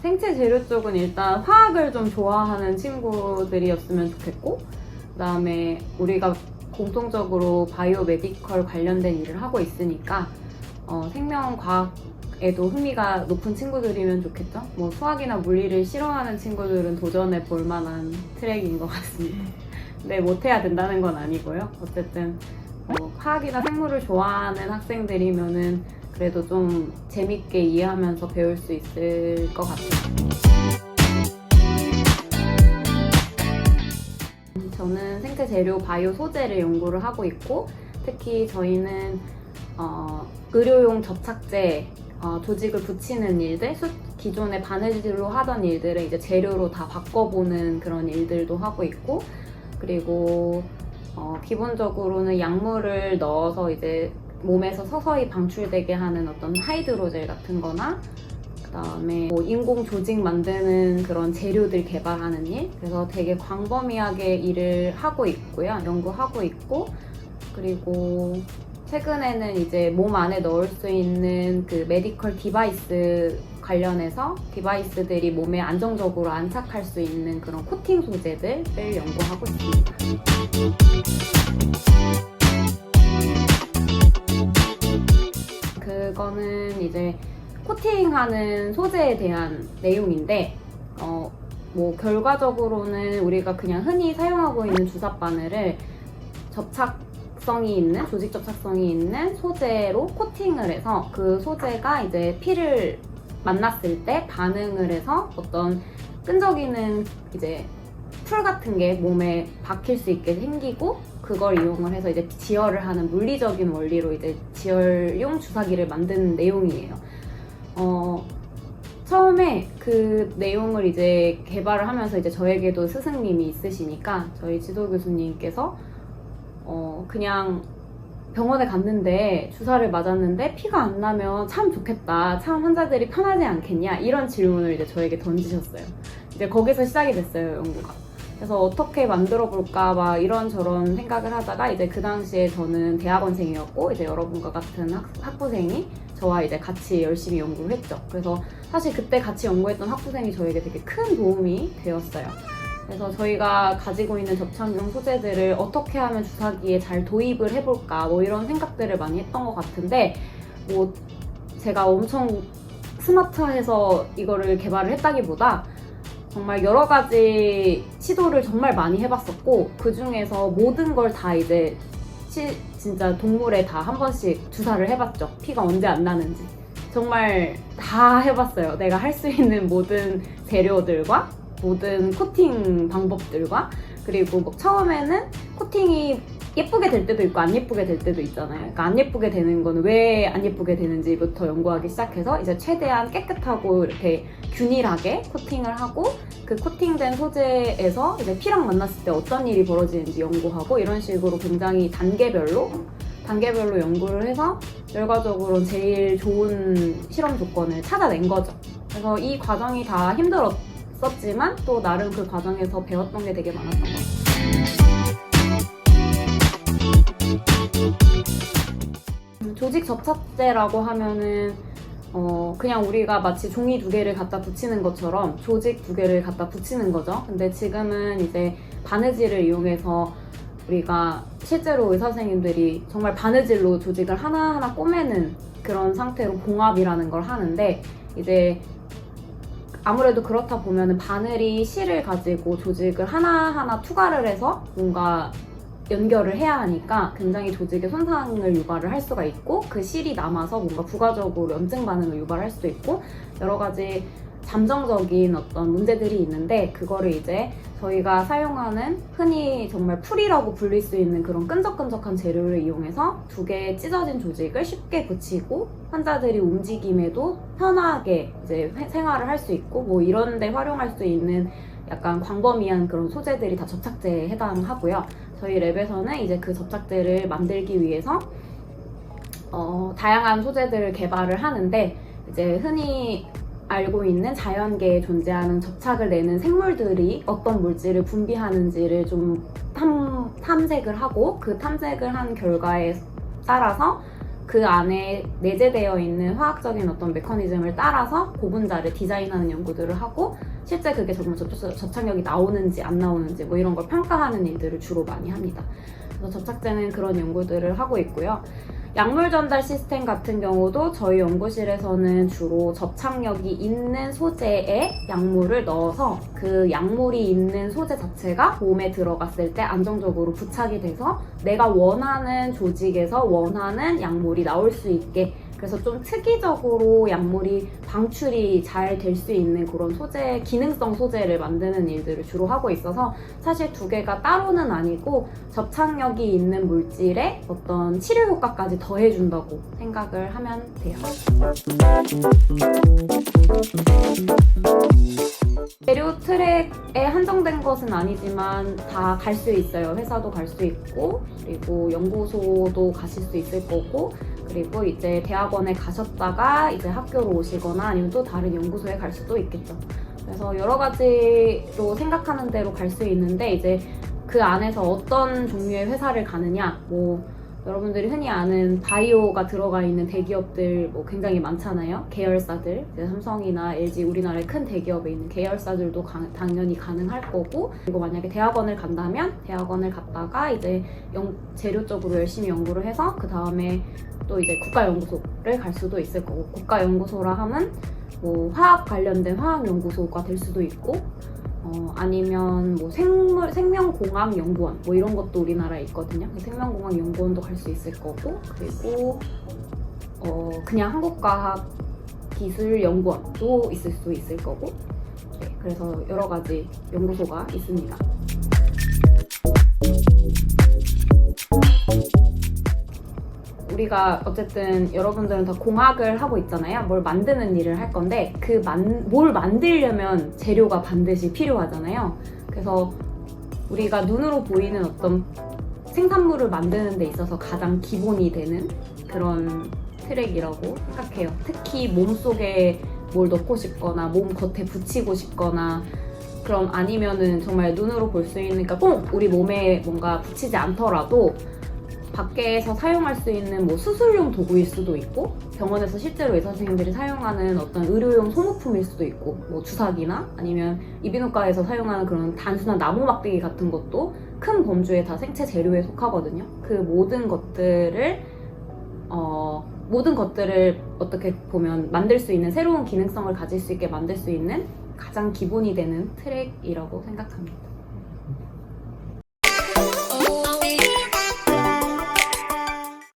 생체 재료 쪽은 일단 화학을 좀 좋아하는 친구들이었으면 좋겠고, 그 다음에 우리가 공통적으로 바이오 메디컬 관련된 일을 하고 있으니까 생명과학에도 흥미가 높은 친구들이면 좋겠죠? 뭐 수학이나 물리를 싫어하는 친구들은 도전해 볼 만한 트랙인 것 같습니다. 근데 못해야 된다는 건 아니고요. 어쨌든 화학이나 생물을 좋아하는 학생들이면은 그래도 좀 재밌게 이해하면서 배울 수 있을 것 같아요. 저는 생체 재료 바이오 소재를 연구를 하고 있고, 특히 저희는 의료용 접착제, 조직을 붙이는 일들, 기존의 바느질로 하던 일들을 이제 재료로 다 바꿔보는 그런 일들도 하고 있고, 그리고 기본적으로는 약물을 넣어서 이제 몸에서 서서히 방출되게 하는 어떤 하이드로젤 같은 거나, 그 다음에 인공 조직 만드는 그런 재료들 개발하는 일, 그래서 되게 광범위하게 일을 하고 있고요. 연구하고 있고, 그리고 최근에는 이제 몸 안에 넣을 수 있는 그 메디컬 디바이스 관련해서 디바이스들이 몸에 안정적으로 안착할 수 있는 그런 코팅 소재들을 연구하고 있습니다. 그거는 이제 코팅하는 소재에 대한 내용인데, 뭐 결과적으로는 우리가 그냥 흔히 사용하고 있는 주사 바늘을 접착성이 있는, 조직 접착성이 있는 소재로 코팅을 해서 그 소재가 이제 피를 만났을 때 반응을 해서 어떤 끈적이는 이제 풀 같은 게 몸에 박힐 수 있게 생기고, 그걸 이용을 해서 이제 지혈을 하는 물리적인 원리로 이제 지혈용 주사기를 만드는 내용이에요. 처음에 그 내용을 이제 개발을 하면서 이제 저에게도 스승님이 있으시니까 저희 지도 교수님께서 그냥 병원에 갔는데 주사를 맞았는데 피가 안 나면 참 좋겠다, 참 환자들이 편하지 않겠냐, 이런 질문을 이제 저에게 던지셨어요. 이제 거기서 시작이 됐어요, 연구가. 그래서 어떻게 만들어 볼까 막 이런저런 생각을 하다가, 이제 그 당시에 저는 대학원생이었고 이제 여러분과 같은 학부생이 저와 이제 같이 열심히 연구를 했죠. 그래서 사실 그때 같이 연구했던 학부생이 저에게 되게 큰 도움이 되었어요. 그래서 저희가 가지고 있는 접착용 소재들을 어떻게 하면 주사기에 잘 도입을 해볼까, 뭐 이런 생각들을 많이 했던 것 같은데, 뭐 제가 엄청 스마트해서 이거를 개발을 했다기보다 정말 여러 가지 시도를 정말 많이 해봤었고, 그 중에서 모든 걸 다 이제 진짜 동물에 다 한 번씩 주사를 해봤죠. 피가 언제 안 나는지 정말 다 해봤어요. 내가 할 수 있는 모든 재료들과 모든 코팅 방법들과, 그리고 뭐 처음에는 코팅이 예쁘게 될 때도 있고 안 예쁘게 될 때도 있잖아요. 그러니까 안 예쁘게 되는 거는 왜 안 예쁘게 되는지부터 연구하기 시작해서 이제 최대한 깨끗하고 이렇게 균일하게 코팅을 하고, 그 코팅된 소재에서 이제 피랑 만났을 때 어떤 일이 벌어지는지 연구하고, 이런 식으로 굉장히 단계별로 연구를 해서 결과적으로 제일 좋은 실험 조건을 찾아낸 거죠. 그래서 이 과정이 다 힘들었지만 또 나름 그 과정에서 배웠던 게 되게 많았던 것 같아요. 조직 접착제라고 하면은 그냥 우리가 마치 종이 두 개를 갖다 붙이는 것처럼 조직 두 개를 갖다 붙이는 거죠. 근데 지금은 이제 바느질을 이용해서 우리가 실제로 의사 선생님들이 정말 바느질로 조직을 하나하나 꼬매는 그런 상태로 봉합이라는 걸 하는데, 이제 아무래도 그렇다 보면은 바늘이 실을 가지고 조직을 하나하나 투과를 해서 뭔가 연결을 해야 하니까 굉장히 조직에 손상을 유발을 할 수가 있고, 그 실이 남아서 뭔가 부가적으로 염증 반응을 유발할 수도 있고, 여러 가지 잠정적인 어떤 문제들이 있는데, 그거를 이제 저희가 사용하는 흔히 정말 풀이라고 불릴 수 있는 그런 끈적끈적한 재료를 이용해서 두 개의 찢어진 조직을 쉽게 붙이고 환자들이 움직임에도 편하게 이제 생활을 할 수 있고, 뭐 이런 데 활용할 수 있는 약간 광범위한 그런 소재들이 다 접착제에 해당하고요. 저희 랩에서는 이제 그 접착제를 만들기 위해서 다양한 소재들을 개발을 하는데, 이제 흔히 알고 있는 자연계에 존재하는 접착을 내는 생물들이 어떤 물질을 분비하는지를 좀 탐색을 하고, 그 탐색을 한 결과에 따라서 그 안에 내재되어 있는 화학적인 어떤 메커니즘을 따라서 고분자를 디자인하는 연구들을 하고, 실제 그게 정말 접착력이 나오는지 안 나오는지 뭐 이런 걸 평가하는 일들을 주로 많이 합니다. 그래서 접착제는 그런 연구들을 하고 있고요. 약물 전달 시스템 같은 경우도 저희 연구실에서는 주로 접착력이 있는 소재에 약물을 넣어서 그 약물이 있는 소재 자체가 몸에 들어갔을 때 안정적으로 부착이 돼서 내가 원하는 조직에서 원하는 약물이 나올 수 있게, 그래서 좀 특이적으로 약물이 방출이 잘 될 수 있는 그런 소재, 기능성 소재를 만드는 일들을 주로 하고 있어서 사실 두 개가 따로는 아니고 접착력이 있는 물질에 어떤 치료 효과까지 더해준다고 생각을 하면 돼요. 재료 트랙에 한정된 것은 아니지만 다 갈 수 있어요. 회사도 갈 수 있고, 그리고 연구소도 가실 수 있을 거고, 그리고 이제 대학원에 가셨다가 이제 학교로 오시거나 아니면 또 다른 연구소에 갈 수도 있겠죠. 그래서 여러 가지로 생각하는 대로 갈 수 있는데, 이제 그 안에서 어떤 종류의 회사를 가느냐, 뭐 여러분들이 흔히 아는 바이오가 들어가 있는 대기업들 뭐 굉장히 많잖아요. 계열사들, 삼성이나 LG, 우리나라의 큰 대기업에 있는 계열사들도 당연히 가능할 거고, 그리고 만약에 대학원을 간다면 대학원을 갔다가 이제 재료 쪽으로 열심히 연구를 해서 그 다음에 또 이제 국가연구소를 갈 수도 있을 거고, 국가연구소라 하면 뭐 화학 관련된 화학연구소가 될 수도 있고, 아니면 뭐 생명공학연구원 뭐 이런 것도 우리나라에 있거든요. 생명공학연구원도 갈 수 있을 거고, 그리고 그냥 한국과학기술연구원도 있을 수 있을 거고, 네, 그래서 여러 가지 연구소가 있습니다. 우리가 어쨌든 여러분들은 다 공학을 하고 있잖아요. 뭘 만드는 일을 할 건데, 뭘 만들려면 재료가 반드시 필요하잖아요. 그래서 우리가 눈으로 보이는 어떤 생산물을 만드는 데 있어서 가장 기본이 되는 그런 트랙이라고 생각해요. 특히 몸속에 뭘 넣고 싶거나 몸 겉에 붙이고 싶거나, 그럼 아니면은 정말 눈으로 볼 수 있는, 그러니까 꼭 우리 몸에 뭔가 붙이지 않더라도 밖에서 사용할 수 있는 뭐 수술용 도구일 수도 있고, 병원에서 실제로 의사 선생님들이 사용하는 어떤 의료용 소모품일 수도 있고, 뭐 주사기나 아니면 이비인후과에서 사용하는 그런 단순한 나무 막대기 같은 것도 큰 범주에 다 생체 재료에 속하거든요. 그 모든 것들을 어떻게 보면 만들 수 있는, 새로운 기능성을 가질 수 있게 만들 수 있는 가장 기본이 되는 트랙이라고 생각합니다.